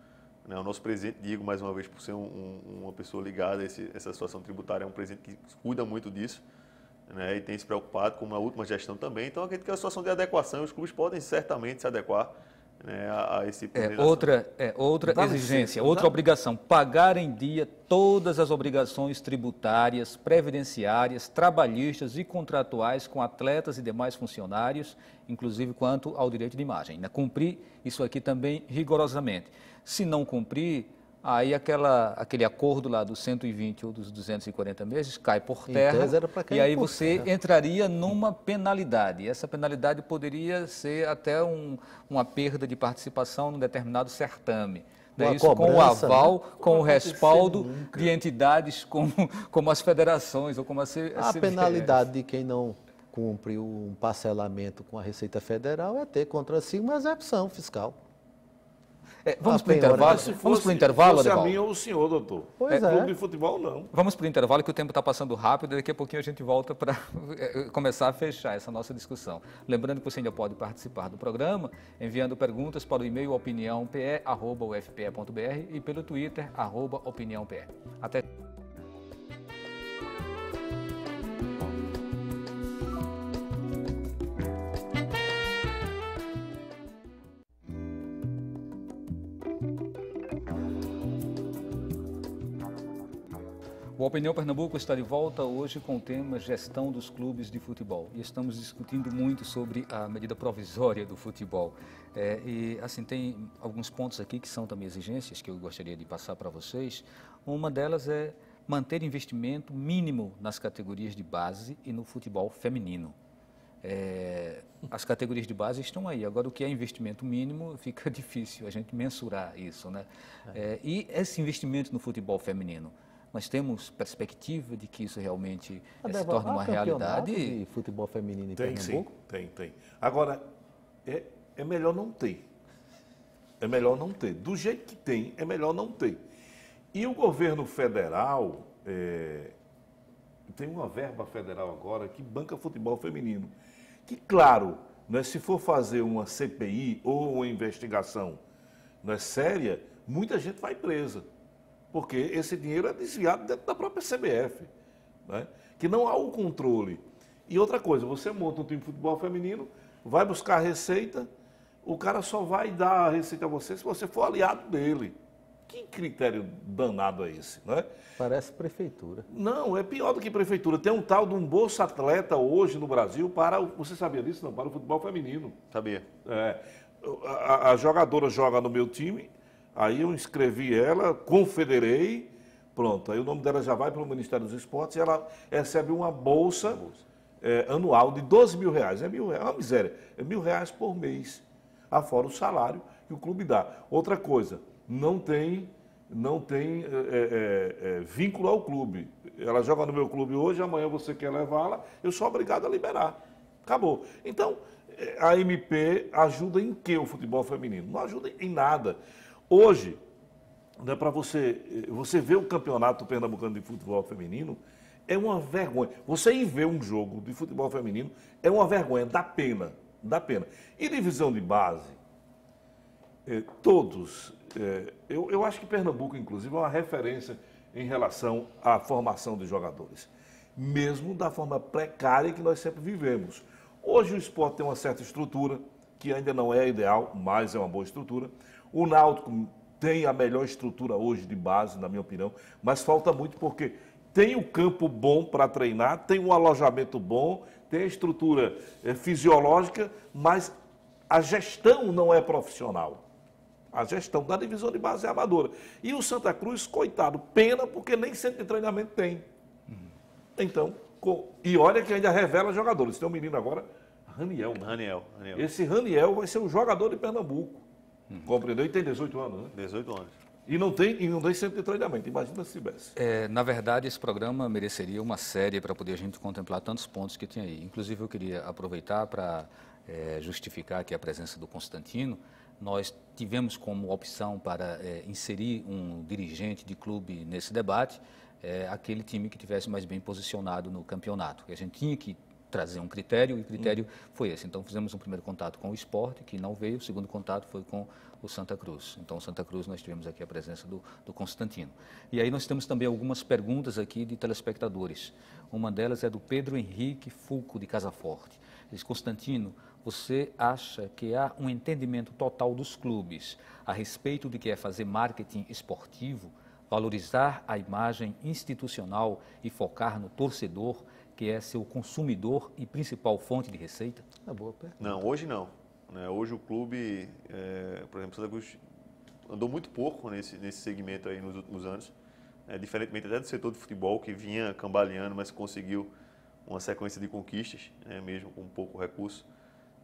Né? O nosso presidente, Diego, mais uma vez, por ser uma pessoa ligada a essa situação tributária, é um presidente que cuida muito disso, né? E tem se preocupado com a última gestão também. Então, eu acredito que é uma situação de adequação, os clubes podem certamente se adequar, né, a esse tipo de outra exigência, outra obrigação, pagar em dia todas as obrigações tributárias, previdenciárias, trabalhistas e contratuais com atletas e demais funcionários, inclusive quanto ao direito de imagem. Né? Cumprir isso aqui também rigorosamente. Se não cumprir, aí aquele acordo lá dos 120 ou dos 240 meses cai por terra e aí você entraria numa penalidade. E essa penalidade poderia ser até uma perda de participação num determinado certame. Isso com o aval, com o respaldo de entidades como as federações ou como a CBF. A penalidade de quem não cumpre um parcelamento com a Receita Federal é ter contra si uma execução fiscal. Vamos para o intervalo? Vamos para o intervalo, se fosse a mim ou o senhor, doutor. Pois é. Clube de futebol, não. Vamos para o intervalo, que o tempo está passando rápido e daqui a pouquinho a gente volta para começar a fechar essa nossa discussão. Lembrando que você ainda pode participar do programa enviando perguntas para o e-mail opiniãope@ufpe.br e pelo Twitter, @opiniãope. Até. O Opinião Pernambuco está de volta hoje com o tema Gestão dos Clubes de Futebol. E estamos discutindo muito sobre a medida provisória do futebol. E, assim, tem alguns pontos aqui que são também exigências que eu gostaria de passar para vocês. Uma delas é manter investimento mínimo nas categorias de base e no futebol feminino. As categorias de base estão aí. Agora, o que é investimento mínimo, fica difícil a gente mensurar isso, né? E esse investimento no futebol feminino? Nós temos perspectiva de que isso realmente se torne uma realidade? De futebol feminino em Pernambuco? Tem. Agora, é melhor não ter. É melhor não ter. Do jeito que tem, é melhor não ter. E o governo federal, tem uma verba federal agora que banca futebol feminino. Que, claro, né, se for fazer uma CPI ou uma investigação, né, séria, muita gente vai presa. Porque esse dinheiro é desviado dentro da própria CBF. né? Que não há o controle. E outra coisa, você monta um time de futebol feminino, vai buscar a receita, o cara só vai dar a receita a você se você for aliado dele. Que critério danado é esse, né? Parece prefeitura. Não, é pior do que prefeitura. Tem um tal de um Bolsa Atleta hoje no Brasil para você sabia disso? Não, para o futebol feminino. Sabia. A jogadora joga no meu time, aí eu inscrevi ela, confederei, pronto. Aí o nome dela já vai para o Ministério dos Esportes e ela recebe uma bolsa anual de 12 mil reais. É uma miséria. É R$1.000 por mês, afora o salário que o clube dá. Outra coisa, não tem vínculo ao clube. Ela joga no meu clube hoje, amanhã você quer levá-la, eu sou obrigado a liberar. Acabou. Então, a MP ajuda em que o futebol feminino? Não ajuda em nada. Hoje, né, para você ver o campeonato pernambucano de futebol feminino, é uma vergonha. Você ir ver um jogo de futebol feminino é uma vergonha, dá pena. E divisão de base, todos... Eu acho que Pernambuco, inclusive, é uma referência em relação à formação de jogadores, mesmo da forma precária que nós sempre vivemos. Hoje o esporte tem uma certa estrutura, que ainda não é ideal, mas é uma boa estrutura. O Náutico tem a melhor estrutura hoje de base, na minha opinião, mas falta muito porque tem o campo bom para treinar, tem um alojamento bom, tem a estrutura fisiológica, mas a gestão não é profissional. A gestão da divisão de base é amadora. E o Santa Cruz, coitado, pena porque nem centro de treinamento tem. Então, e olha que ainda revela jogadores. Tem um menino agora, Raniel. Esse Raniel vai ser um jogador de Pernambuco. Compreendeu? E tem 18 anos, né? 18 anos. E não tem centro de treinamento. Imagina se tivesse. Na verdade, esse programa mereceria uma série para poder a gente contemplar tantos pontos que tinha aí. Inclusive, eu queria aproveitar para justificar aqui a presença do Constantino. Nós tivemos como opção para inserir um dirigente de clube nesse debate, aquele time que tivesse mais bem posicionado no campeonato. E a gente tinha que trazer um critério, e o critério foi esse. Então, fizemos um primeiro contato com o Sport, que não veio, o segundo contato foi com o Santa Cruz. Então, o Santa Cruz, nós tivemos aqui a presença do Constantino. E aí nós temos também algumas perguntas aqui de telespectadores. Uma delas é do Pedro Henrique Fulco, de Casa Forte. Diz: Constantino, você acha que há um entendimento total dos clubes a respeito de que é fazer marketing esportivo, valorizar a imagem institucional e focar no torcedor, que é seu consumidor e principal fonte de receita? Boa pergunta. Não, hoje não. Hoje o clube, por exemplo, Santa Cruz andou muito pouco nesse segmento aí nos últimos anos, diferentemente até do setor de futebol, que vinha cambaleando, mas conseguiu uma sequência de conquistas, mesmo com pouco recurso.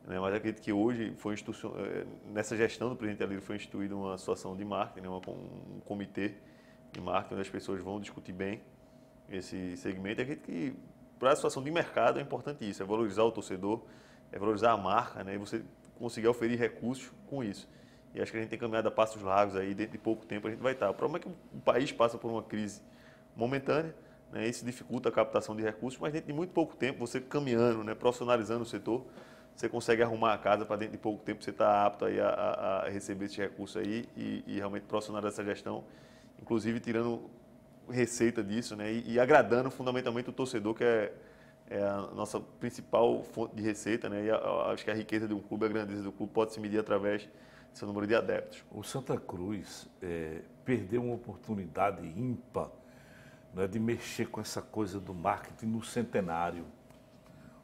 Mas acredito que hoje foi nessa gestão do presidente Alírio foi instituída uma situação de marketing, um comitê de marketing onde as pessoas vão discutir bem esse segmento. E acredito que para a situação de mercado é importante isso, é valorizar o torcedor, é valorizar a marca, e você conseguir oferir recursos com isso. E acho que a gente tem caminhado a passos largos aí, dentro de pouco tempo a gente vai estar. O problema é que o país passa por uma crise momentânea, isso dificulta a captação de recursos, mas dentro de muito pouco tempo, você caminhando, profissionalizando o setor, você consegue arrumar a casa para dentro de pouco tempo você estar apto aí a receber esse recurso aí e realmente profissionalizar essa gestão, inclusive tirando receita disso, e agradando fundamentalmente o torcedor, que é a nossa principal fonte de receita, e acho que a riqueza de um clube, a grandeza do clube pode se medir através do seu número de adeptos. O Santa Cruz perdeu uma oportunidade ímpar, de mexer com essa coisa do marketing no centenário.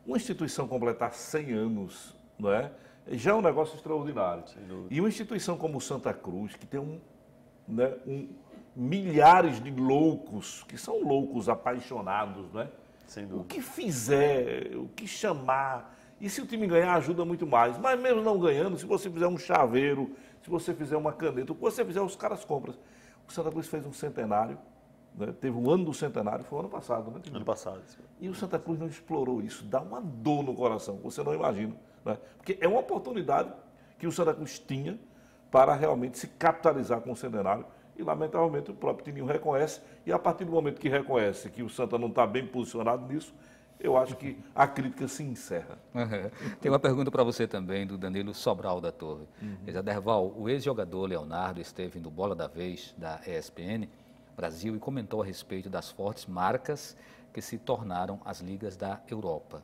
Uma instituição completar 100 anos, já é um negócio extraordinário. E uma instituição como o Santa Cruz, que tem milhares de loucos, que são loucos apaixonados, Sem dúvida. O que fizer, o que chamar, e se o time ganhar ajuda muito mais. Mas mesmo não ganhando, se você fizer um chaveiro, se você fizer uma caneta, o que você fizer, os caras compram. O Santa Cruz fez um centenário, teve um ano do centenário, foi o ano passado, né? Ano passado. E o Santa Cruz não explorou isso, dá uma dor no coração, você não imagina. Porque é uma oportunidade que o Santa Cruz tinha para realmente se capitalizar com o centenário. E, lamentavelmente, o próprio Tininho reconhece. E, a partir do momento que reconhece que o Santa não está bem posicionado nisso, eu acho que a crítica se encerra. Tem uma pergunta para você também, do Danilo Sobral da Torre. Aderval, o ex-jogador Leonardo esteve no Bola da Vez, da ESPN, Brasil e comentou a respeito das fortes marcas que se tornaram as ligas da Europa.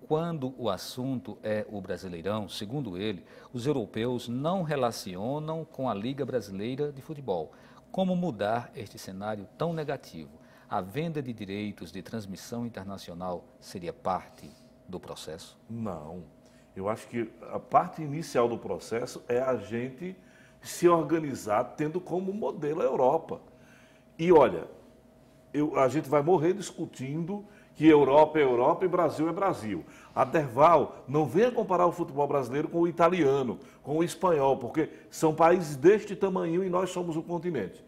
Quando o assunto é o Brasileirão, segundo ele, os europeus não relacionam com a Liga Brasileira de Futebol. Como mudar este cenário tão negativo? A venda de direitos de transmissão internacional seria parte do processo? Não. Eu acho que a parte inicial do processo é a gente se organizar tendo como modelo a Europa. E olha, a gente vai morrer discutindo que Europa é Europa e Brasil é Brasil. Aderval, não venha comparar o futebol brasileiro com o italiano, com o espanhol, porque são países deste tamanho e nós somos um continente.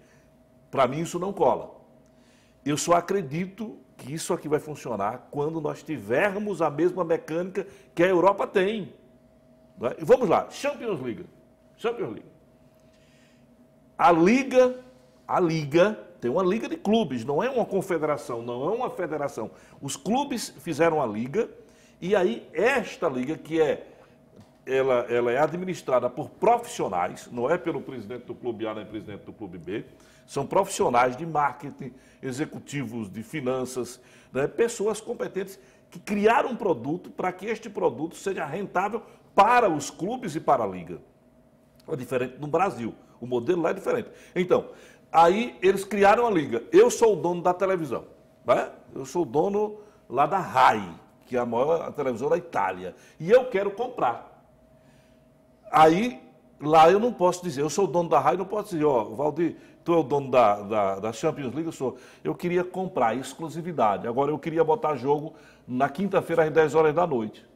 Para mim isso não cola. Eu só acredito que isso aqui vai funcionar quando nós tivermos a mesma mecânica que a Europa tem. Né? E vamos lá, Champions League. Champions League. A Liga tem uma liga de clubes, não é uma confederação, não é uma federação. Os clubes fizeram a liga e aí esta liga, que ela é administrada por profissionais, não é pelo presidente do clube A nem presidente do clube B, são profissionais de marketing, executivos de finanças, né, pessoas competentes que criaram um produto para que este produto seja rentável para os clubes e para a liga. É diferente no Brasil, o modelo lá é diferente. Então, aí eles criaram a liga. Eu sou o dono da televisão, né? Eu sou o dono lá da RAI, que é a maior televisão da Itália, e eu quero comprar. Aí, lá eu não posso dizer, eu sou o dono da RAI, não posso dizer, ó, Valdir, tu é o dono da Champions League, eu queria comprar exclusividade, agora eu queria botar jogo na quinta-feira às 10 horas da noite.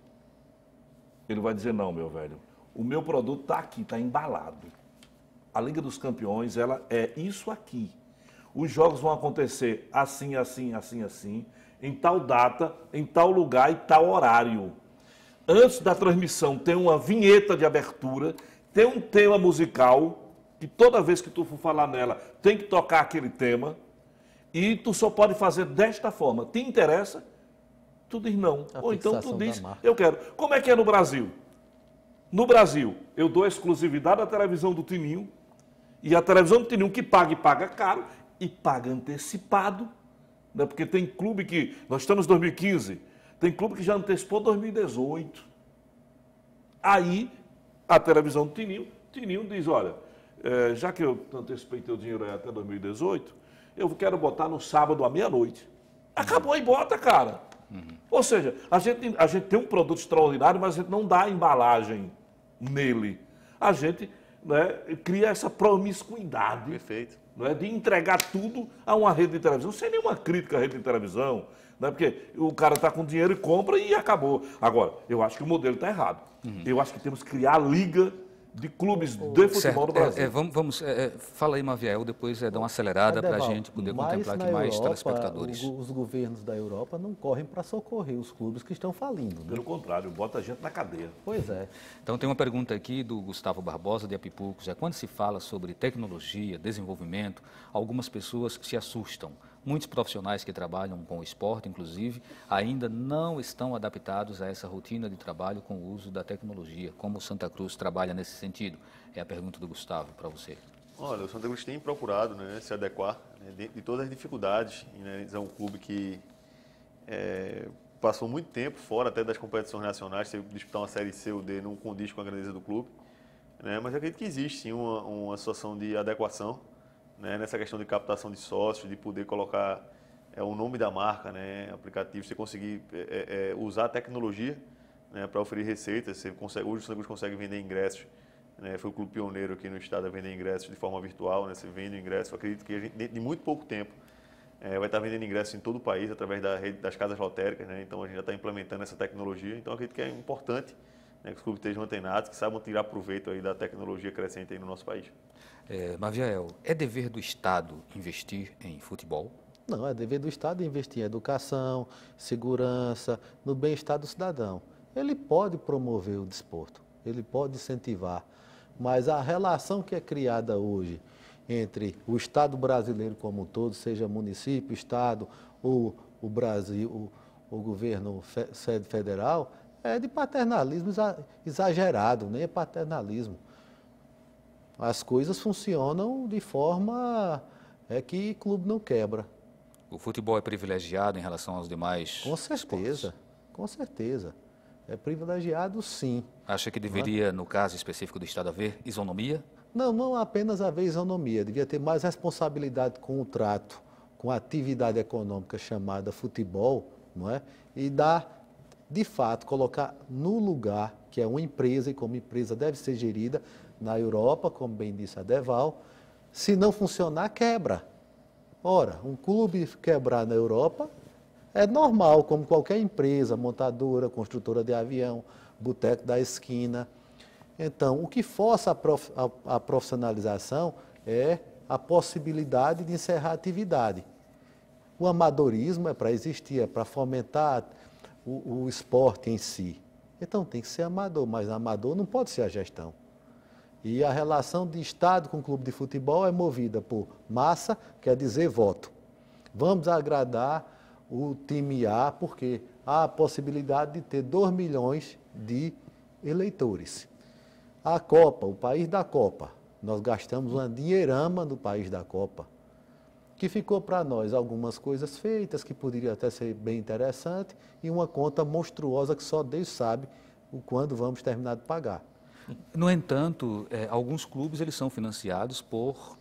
Ele vai dizer, não, meu velho, o meu produto está aqui, está embalado. A Liga dos Campeões, ela é isso aqui. Os jogos vão acontecer assim, assim, assim, assim, em tal data, em tal lugar e tal horário. Antes da transmissão tem uma vinheta de abertura, tem um tema musical, que toda vez que tu for falar nela, tem que tocar aquele tema, e tu só pode fazer desta forma. Te interessa? Tu diz não. Ou então tu diz, eu quero. Como é que é no Brasil? No Brasil, eu dou exclusividade à televisão do Tininho, e a televisão do Tininho que paga e paga caro, e paga antecipado, né? Porque tem clube que, nós estamos em 2015, tem clube que já antecipou 2018. Aí, a televisão do Tininho diz, olha, já que eu antecipei teu dinheiro aí até 2018, eu quero botar no sábado à meia-noite. Acabou e bota, cara. Ou seja, a gente tem um produto extraordinário, mas a gente não dá embalagem nele. A gente, né, cria essa promiscuidade. Perfeito. Né, de entregar tudo a uma rede de televisão, sem nenhuma crítica à rede de televisão, né, porque o cara está com dinheiro e compra e acabou. Agora, eu acho que o modelo está errado. Eu acho que temos que criar a liga de clubes de futebol no Brasil. Fala aí, Maviel, depois dá uma acelerada para a gente poder contemplar aqui mais telespectadores. Os governos da Europa não correm para socorrer os clubes que estão falindo. Né? Pelo contrário, bota a gente na cadeia. Pois é. Então tem uma pergunta aqui do Gustavo Barbosa, de Apipucos. Quando se fala sobre tecnologia, desenvolvimento, algumas pessoas se assustam. Muitos profissionais que trabalham com o esporte, inclusive, ainda não estão adaptados a essa rotina de trabalho com o uso da tecnologia. Como o Santa Cruz trabalha nesse sentido? É a pergunta do Gustavo para você. Olha, o Santa Cruz tem procurado, né, se adequar, né, de todas as dificuldades. Né, é um clube que passou muito tempo fora até das competições nacionais, se disputar uma Série C ou D não condiz com a grandeza do clube. Né, mas eu acredito que existe sim uma situação de adequação, né, nessa questão de captação de sócios, de poder colocar o nome da marca, né, aplicativo, você conseguir usar a tecnologia, né, para oferir receitas. Hoje o Santa Cruz consegue vender ingressos, né, foi o clube pioneiro aqui no estado a vender ingressos de forma virtual, né, você vende ingressos. Eu acredito que a gente, dentro de muito pouco tempo, vai estar vendendo ingressos em todo o país através da rede das casas lotéricas, né, então a gente já está implementando essa tecnologia, então eu acredito que é importante, né, que os clubes estejam antenados, que saibam tirar proveito aí da tecnologia crescente aí no nosso país. Maviel, é dever do Estado investir em futebol? Não, é dever do Estado investir em educação, segurança, no bem-estar do cidadão. Ele pode promover o desporto, ele pode incentivar, mas a relação que é criada hoje entre o Estado brasileiro como um todo, seja município, Estado ou o Brasil, o governo sede federal, é de paternalismo exagerado, nem é paternalismo. As coisas funcionam de forma é que clube não quebra. O futebol é privilegiado em relação aos demais Com certeza, esportes? com certeza. É privilegiado, sim. Acha que deveria, no caso específico do Estado, haver isonomia? Não, não apenas haver isonomia, devia ter mais responsabilidade com o trato, com a atividade econômica chamada futebol, não é? E dar, de fato, colocar no lugar que é uma empresa e como empresa deve ser gerida na Europa, como bem disse a Deval. Se não funcionar, quebra. Ora, um clube quebrar na Europa é normal, como qualquer empresa, montadora, construtora de avião, boteco da esquina. Então, o que força a profissionalização é a possibilidade de encerrar a atividade. O amadorismo é para existir, é para fomentar o esporte em si. Então, tem que ser amador, mas amador não pode ser a gestão. E a relação de Estado com o clube de futebol é movida por massa, quer dizer voto. Vamos agradar o time A, porque há a possibilidade de ter 2 milhões de eleitores. A Copa, o país da Copa, nós gastamos uma dinheirama no país da Copa, que ficou para nós algumas coisas feitas, que poderia até ser bem interessante, e uma conta monstruosa que só Deus sabe quando vamos terminar de pagar. No entanto, alguns clubes eles são financiados por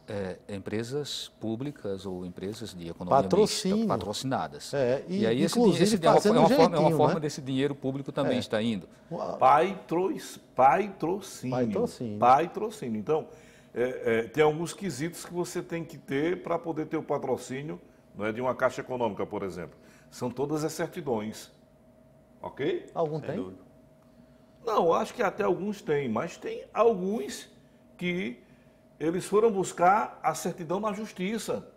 empresas públicas ou empresas de economia mista, patrocinadas. E aí inclusive é uma forma desse dinheiro público também está indo. Patrocínio. Então, tem alguns quesitos que você tem que ter para poder ter o patrocínio, não é, de uma Caixa Econômica, por exemplo. São todas as certidões. Ok? Algum tem? Não, acho que até alguns têm, mas tem alguns que eles foram buscar a certidão na justiça.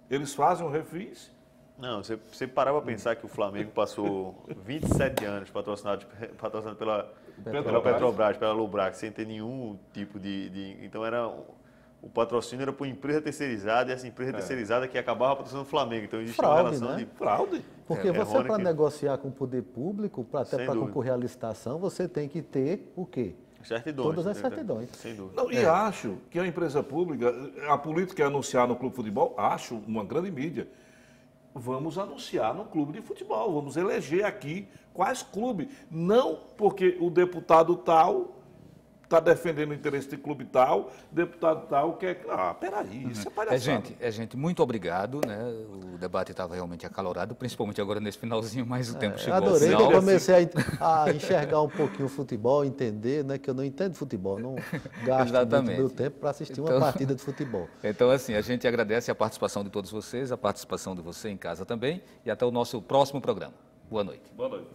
Eles fazem o refis. Não, você parar para pensar que o Flamengo passou 27 anos patrocinado pela Petrobras, pela Lubrax, sem ter nenhum tipo de... Então, o patrocínio era por empresa terceirizada, e essa empresa terceirizada que acabava patrocinando o Flamengo. Então, existe uma relação de fraude. Porque você, para negociar com o poder público, até para concorrer à licitação, você tem que ter o quê? Certidões. Todas as certidões. Sem dúvida. Não, e acho que a empresa pública, a política é anunciar no clube de futebol, acho uma grande mídia. Vamos anunciar no clube de futebol, vamos eleger aqui quais clubes. Não porque o deputado tal está defendendo o interesse de clube tal, deputado tal quer... peraí, isso é palhaçada. Gente, muito obrigado, né? O debate estava realmente acalorado, principalmente agora nesse finalzinho, mas o tempo chegou ao adorei, final. Eu comecei a enxergar um pouquinho o futebol, entender, né, que eu não entendo futebol, não gasto muito meu tempo para assistir uma partida de futebol. Então, assim, a gente agradece a participação de todos vocês, a participação de você em casa também, e até o nosso próximo programa. Boa noite. Boa noite.